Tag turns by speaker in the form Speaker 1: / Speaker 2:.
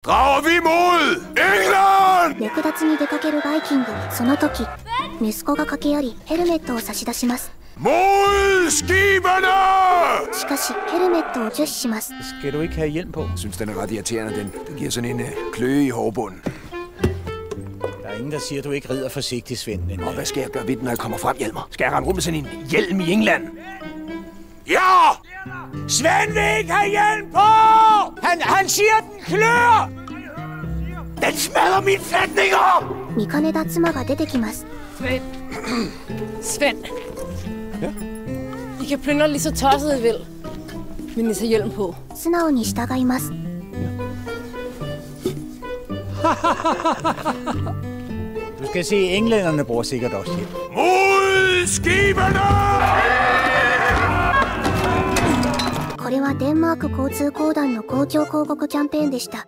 Speaker 1: Drager vi mod England!
Speaker 2: 略奪に出かけるバイキング。その時、息子が駆け寄り、ヘルメットを差し出します。
Speaker 1: Mod skiberne!
Speaker 2: しかし、ヘルメットを拒否します。
Speaker 3: Skal du ikke have hjelm på?
Speaker 1: Jeg synes, den er ret irriterende. Den giver sådan en kløe i hårbunden.
Speaker 3: Der er ingen, der siger, at du ikke rider forsigtigt, Svend.
Speaker 1: Og hvad skal jeg gøre ved den, når jeg kommer frem, Hjelmer? Skal jeg rende rundt med sådan en hjelm i England? Ja! Svend vil ikke have hjelm på! Han siger, at den klør! Den smadrer mine flætninger!
Speaker 2: 見かねた妻が出てきます。
Speaker 4: Svend. Ja? I kan plyndre lige så tosset I vil. Men I tager hjelm på.
Speaker 2: 素直に従います。
Speaker 3: Du skal se, englænderne bruger sikkert også hjelm.
Speaker 1: Mod skiberne!
Speaker 2: これはデンマーク交通公団の公共広告キャンペーンでした。